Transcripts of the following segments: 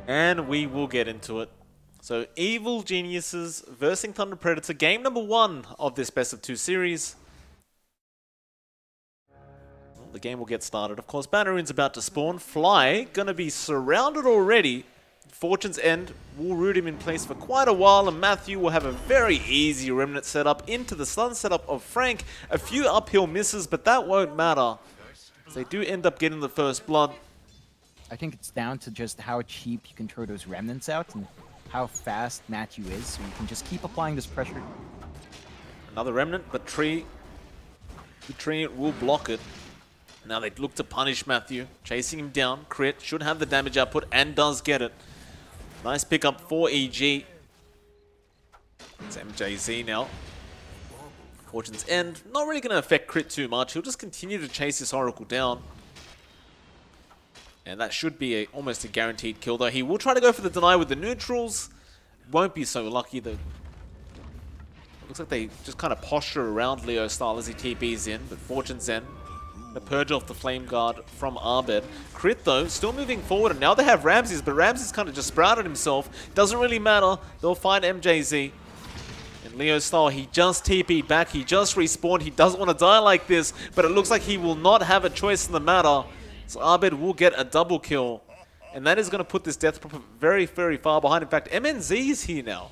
And we will get into it. So, Evil Geniuses versus Thunder Predator, game number 1 of this best of 2 series. Well, the game will get started. Of course, Bannerun's about to spawn. Fly, gonna be surrounded already. Fortune's End will root him in place for quite a while, and Matthew will have a very easy Remnant setup into the stun setup of Frank. A few uphill misses, but that won't matter. They do end up getting the first blood. I think it's down to just how cheap you can throw those remnants out and how fast Matthew is, so you can just keep applying this pressure. Another remnant, but the tree will block it. Now they look to punish Matthew, chasing him down. Crit should have the damage output and does get it. Nice pickup for EG. It's MJZ now. Fortune's End, not really going to affect Crit too much. He'll just continue to chase this Oracle down. And that should be almost a guaranteed kill, though. He will try to go for the deny with the neutrals. Won't be so lucky, though. Looks like they just kind of posture around Leo style as he TPs in, but Fortune's End. The purge off the Flame Guard from Arbed. Crit, though, still moving forward, and now they have Ramses, but Ramses kind of just sprouted himself. Doesn't really matter. They'll find MJZ. In Leo style, he just TP'd back. He just respawned. He doesn't want to die like this, but it looks like he will not have a choice in the matter. So Arbed will get a double kill. And that is going to put this Death Prophet very, very far behind. In fact, MNZ is here now.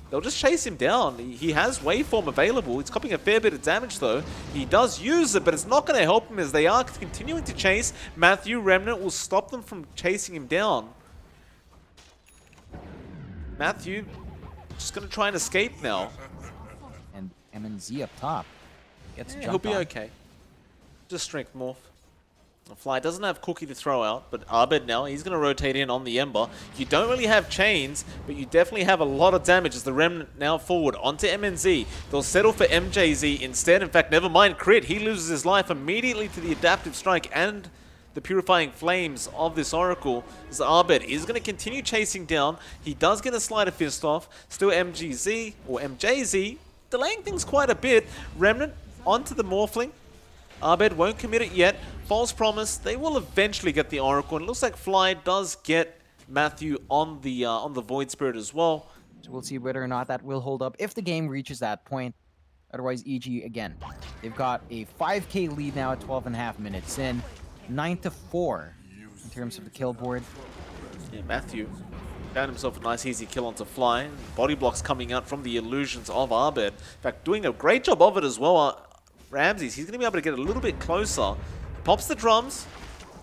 They'll just chase him down. He has Waveform available. He's copying a fair bit of damage, though. He does use it, but it's not going to help him as they are continuing to chase. Matthew Remnant will stop them from chasing him down. Matthew just going to try and escape now. And MNZ up top gets He'll be okay. Just strength morph. Fly doesn't have Cookie to throw out, but Arbed now, he's going to rotate in on the Ember. You don't really have chains, but you definitely have a lot of damage as the Remnant now forward onto MNZ. They'll settle for MJZ instead. In fact, never mind Crit. He loses his life immediately to the Adaptive Strike and the Purifying Flames of this Oracle. As Arbed is going to continue chasing down. He does get a Sleight of Fist off. Still MJZ, delaying things quite a bit. Remnant onto the Morphling. Arbed won't commit it yet. False Promise. They will eventually get the Oracle. And it looks like Fly does get Matthew on the Void Spirit as well. So we'll see whether or not that will hold up if the game reaches that point. Otherwise, EG, again, they've got a 5k lead now at 12.5 minutes in. 9-4 in terms of the kill board. Yeah, Matthew found himself a nice easy kill onto Fly. Body blocks coming out from the illusions of Arbed. In fact, doing a great job of it as well. Ramses, he's going to be able to get a little bit closer. Pops the drums,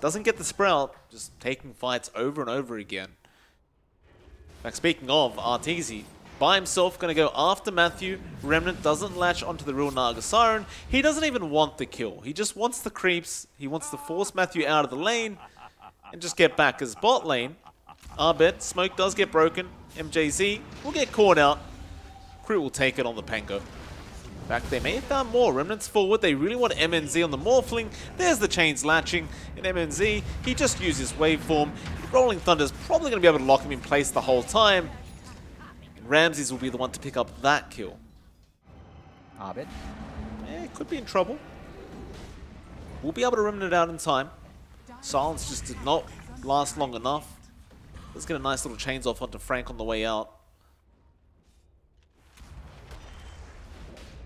doesn't get the sprout, just taking fights over and over again. In fact, speaking of, Arteezy, by himself, going to go after Matthew. Remnant doesn't latch onto the real Naga Siren. He doesn't even want the kill. He just wants the creeps. He wants to force Matthew out of the lane and just get back as bot lane. Arbed, smoke does get broken. MJZ will get caught out. Crit will take it on the Pango. In fact, they may have found more. Remnants forward. They really want MNZ on the Morphling. There's the chains latching. In MNZ, he just uses Waveform. Rolling Thunder's probably going to be able to lock him in place the whole time. Ramses will be the one to pick up that kill. Arbed. Yeah, could be in trouble. We'll be able to remnant it out in time. Silence just did not last long enough. Let's get a nice little chains off onto Frank on the way out.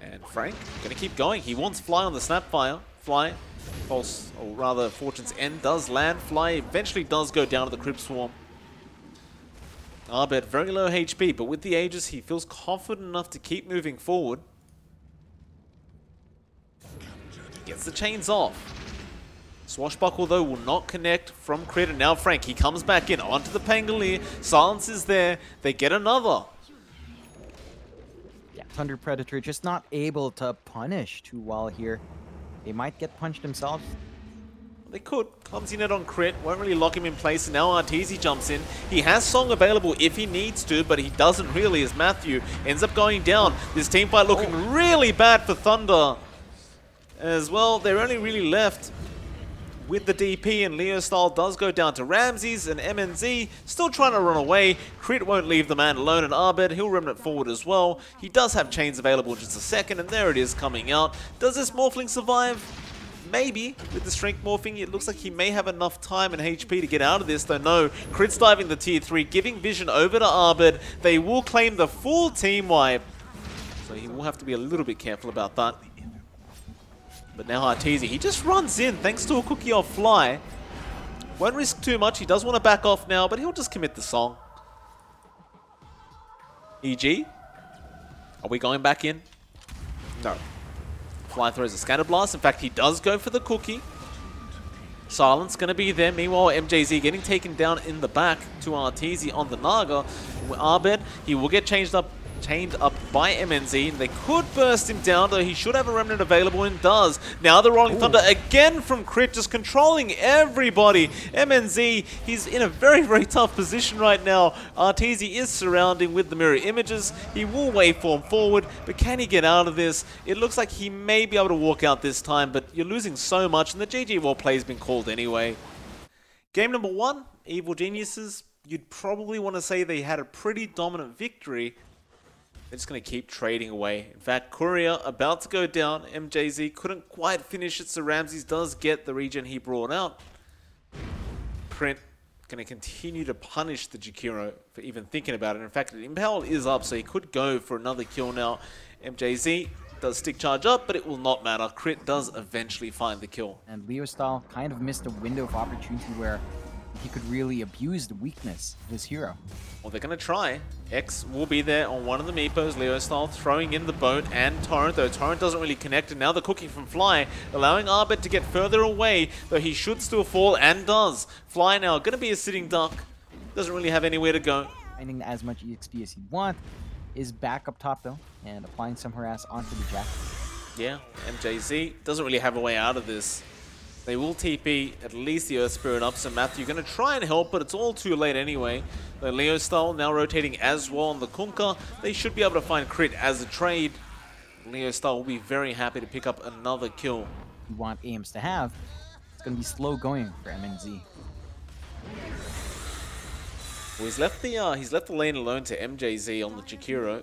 And Frank, going to keep going. He wants Fly on the Snapfire. Fly, false, or rather Fortune's End does land. Fly eventually does go down to the Crypt Swarm. Arbed, very low HP, but with the Aegis, he feels confident enough to keep moving forward. Gets the chains off. Swashbuckle, though, will not connect from Crit. And now Frank, he comes back in onto the Pangolier. Silence is there. They get another. Thunder Predator just not able to punish too well here. They might get punched themselves. They could. Clumsy net on Crit. Won't really lock him in place. And now Arteezy jumps in. He has Song available if he needs to, but he doesn't really as Matthew ends up going down. This team fight looking really bad for Thunder. As well, they're only really left with the DP, and Leo style does go down to Ramses, and MNZ still trying to run away. Crit won't leave the man alone, and Arbed, he'll remnant forward as well. He does have chains available in just a second, and there it is coming out. Does this Morphling survive? Maybe with the strength morphing, it looks like he may have enough time and HP to get out of this, though no. Crit's diving the tier 3, giving vision over to Abed. They will claim the full team wipe, so he will have to be a little bit careful about that. But now Arteezy, he just runs in thanks to a cookie off Fly. Won't risk too much, he does want to back off now, but he'll just commit the song. EG, are we going back in? No. Fly throws a scatter blast. In fact, he does go for the cookie. Silence going to be there. Meanwhile, MJZ getting taken down in the back to Arteezy on the Naga. Abed, he will get chained up by MNZ. They could burst him down, though he should have a remnant available and does. Now the Rolling Thunder again from Crit, just controlling everybody. MNZ, he's in a very, very tough position right now. Arteezy is surrounding with the mirror images. He will waveform forward, but can he get out of this? It looks like he may be able to walk out this time, but you're losing so much, and the GG War play has been called anyway. Game number 1, Evil Geniuses. You'd probably want to say they had a pretty dominant victory. They're just going to keep trading away. In fact, Courier about to go down. MJZ couldn't quite finish it, so Ramses does get the regen he brought out. Print going to continue to punish the Jakiro for even thinking about it. In fact, the Impale is up, so he could go for another kill now. MJZ does stick charge up, but it will not matter. Crit does eventually find the kill. And Leo Style kind of missed a window of opportunity where he could really abuse the weakness of his hero. Well, they're going to try. X will be there on one of the Meepos. Leo Style throwing in the boat and Torrent, though Torrent doesn't really connect. And now the cooking from Fly, allowing Abed to get further away, though he should still fall and does. Fly now going to be a sitting duck. Doesn't really have anywhere to go. Finding as much EXP as he'd want. Is back up top, though, and applying some harass onto the Jack. Yeah, MJZ doesn't really have a way out of this. They will TP at least the Earth Spirit up, so Matthew going to try and help, but it's all too late anyway. The Leo Style now rotating as well on the Kunkka. They should be able to find Crit as a trade. Leo Style will be very happy to pick up another kill. You want aims to have, it's going to be slow going for MNZ. Well, he's left the lane alone to MJZ on the Jakiro.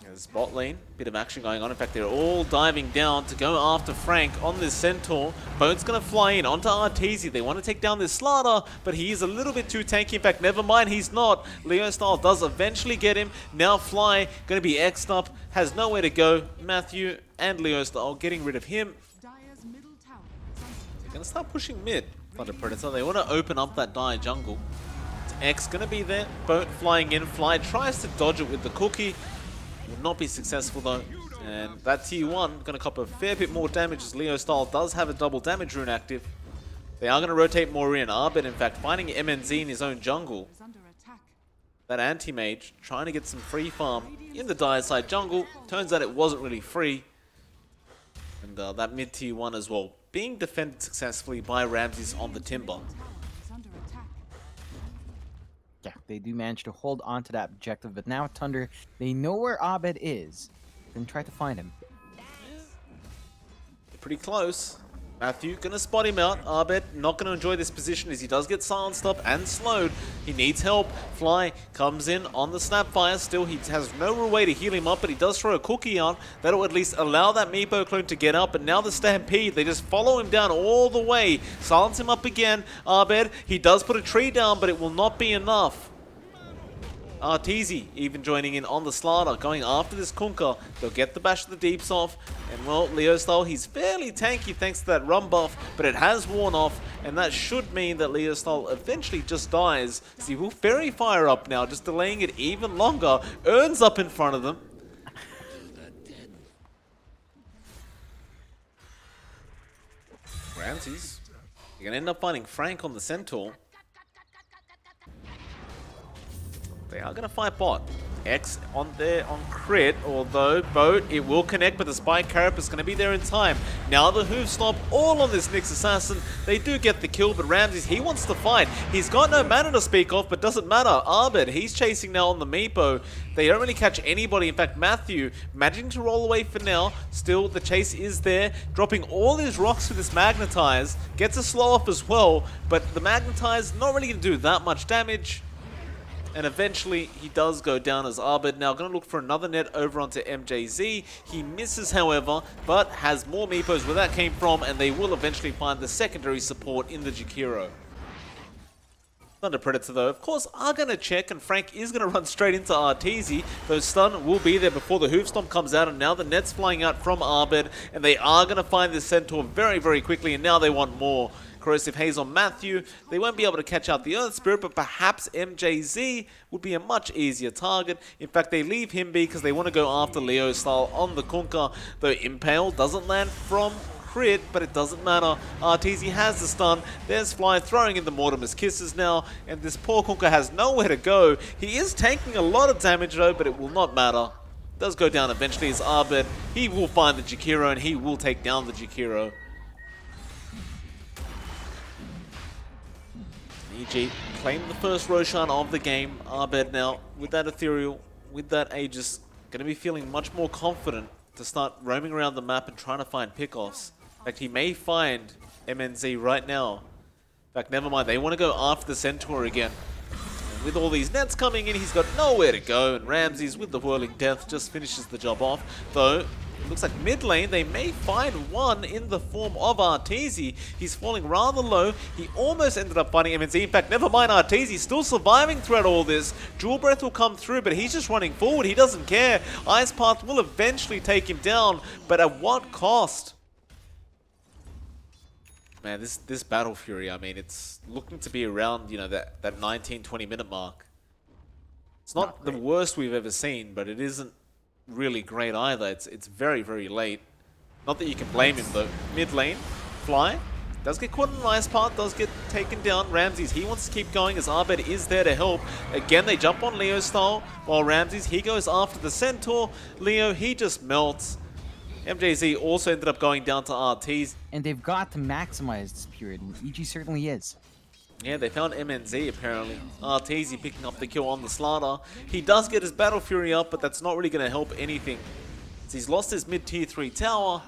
There's bot lane, bit of action going on. In fact, they're all diving down to go after Frank on this Centaur. Boat's going to fly in onto Arteezy. They want to take down this Slaughter, but he is a little bit too tanky. In fact, never mind, he's not. Leo Style does eventually get him. Now Fly going to be X'd up, has nowhere to go. Matthew and Leo Style getting rid of him. They're going to start pushing mid, Thunder Predator. They want to open up that Dire jungle. X going to be there. Boat flying in. Fly tries to dodge it with the cookie. Will not be successful though, and that T1 going to cop a fair bit more damage as Leo Style does have a double damage rune active. They are going to rotate more in. Abed, in fact, finding MNZ in his own jungle. That anti-mage trying to get some free farm in the Dire side jungle. Turns out it wasn't really free. And that mid T1 as well, being defended successfully by Ramses on the Timber. Yeah, they do manage to hold on to that objective, but now Thunder, they know where Abed is. Then try to find him. Pretty close. Matthew gonna spot him out. Abed not gonna enjoy this position as he does get silenced up and slowed. He needs help. Fly comes in on the Snapfire. Still, he has no real way to heal him up, but he does throw a cookie out. That'll at least allow that Meepo clone to get up. But now the Stampede, they just follow him down all the way. Silence him up again. Abed, he does put a tree down, but it will not be enough. Arteezy even joining in on the Slaughter, going after this Kunkka. They'll get the Bash of the Deeps off, and well, Leo Style, he's fairly tanky thanks to that run buff, but it has worn off, and that should mean that Leo Style eventually just dies. So he will Fairy Fire up now, just delaying it even longer. Earns up in front of them. Ramses, you're going to end up finding Frank on the Centaur. They are going to fight bot. X on there on Crit, although Boat, it will connect, but the Spike Carapace is going to be there in time. Now the Hoof Stomp all on this Nyx Assassin. They do get the kill, but Ramses, he wants to fight. He's got no mana to speak of, but doesn't matter. Abed, he's chasing now on the Meepo. They don't really catch anybody. In fact, Matthew, managing to roll away for now. Still, the chase is there, dropping all his rocks with this Magnetize. Gets a slow off as well, but the Magnetize not really going to do that much damage. And eventually, he does go down as Abed. Now, going to look for another net over onto MJZ. He misses, however, but has more Meepos where that came from, and they will eventually find the secondary support in the Jakiro. Thunder Predator, though, of course, are going to check, and Frank is going to run straight into Arteezy. Though stun will be there before the Hoofstomp comes out, and now the net's flying out from Abed, and they are going to find this Centaur very, very quickly, and now they want more. Corrosive Haze on Matthew. They won't be able to catch out the Earth Spirit, but perhaps MJZ would be a much easier target. In fact, they leave him be because they want to go after Leo style on the Kunkka, though Impale doesn't land from crit, but it doesn't matter. Arteezy has the stun. There's Fly throwing in the Mortimer's Kisses now, and this poor Kunkka has nowhere to go. He is taking a lot of damage though, but it will not matter. Does go down eventually as Abed. He will find the Jakiro, and he will take down the Jakiro. EG claimed the first Roshan of the game. Abed now, with that Ethereal, with that Aegis, going to be feeling much more confident to start roaming around the map and trying to find pickoffs. In fact, he may find MNZ right now. In fact, never mind, they want to go after the Centaur again. And with all these nets coming in, he's got nowhere to go, and Ramses with the Whirling Death just finishes the job off. Though, it looks like mid lane, they may find one in the form of Arteezy. He's falling rather low. He almost ended up finding MNZ. In fact, never mind Arteezy, still surviving throughout all this. Jewel Breath will come through, but he's just running forward. He doesn't care. Ice Path will eventually take him down, but at what cost? Man, this Battle Fury, I mean, it's looking to be around, you know, that 19-20 minute mark. It's not the worst we've ever seen, but it isn't really great either. It's very, very late. Not that you can blame him though. Mid lane, Fly does get caught in an Ice Path, does get taken down. Ramses, he wants to keep going as Abed is there to help. Again, they jump on Leo style, while Ramses, he goes after the Centaur. Leo, he just melts. MJZ also ended up going down to Arteezy. And they've got to maximize this period, and EG certainly is. Yeah, they found MNZ apparently. Arteezy picking up the kill on the Slaughter. He does get his Battle Fury up, but that's not really going to help anything. So he's lost his mid tier 3 tower.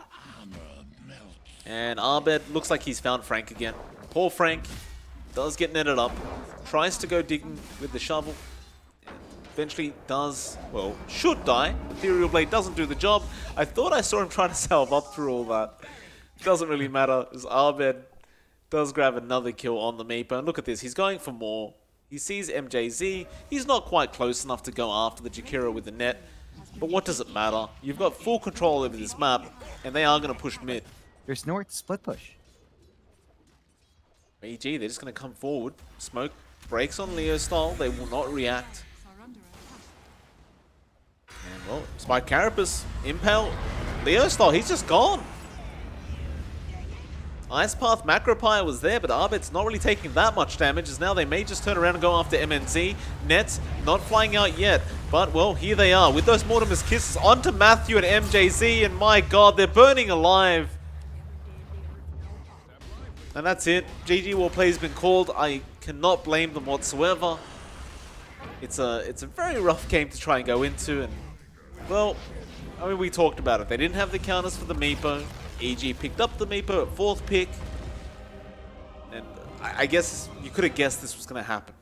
And Abed looks like he's found Frank again. Poor Frank does get netted up. Tries to go digging with the shovel. Eventually does, well, should die. Ethereal Blade doesn't do the job. I thought I saw him trying to salve up through all that. Doesn't really matter, as Abed does grab another kill on the Meepo. And look at this, he's going for more. He sees MJZ. He's not quite close enough to go after the Jakiro with the net. But what does it matter? You've got full control over this map, and they are going to push mid. There's nowhere to split push. EG, they're just going to come forward. Smoke breaks on Leo style. They will not react. And well, Spike Carapace, Impale, Leo style, he's just gone. Ice Path Macropire was there, but Abed's not really taking that much damage, as now they may just turn around and go after MNZ. Nets not flying out yet, but well, here they are with those Mortimer's Kisses onto Matthew and MJZ, and my god, they're burning alive. And that's it. GG War Play has been called. I cannot blame them whatsoever. It's a very rough game to try and go into, and well, I mean, we talked about it. They didn't have the counters for the Meepo. EG picked up the Meepo at 4th pick. And I guess you could have guessed this was going to happen.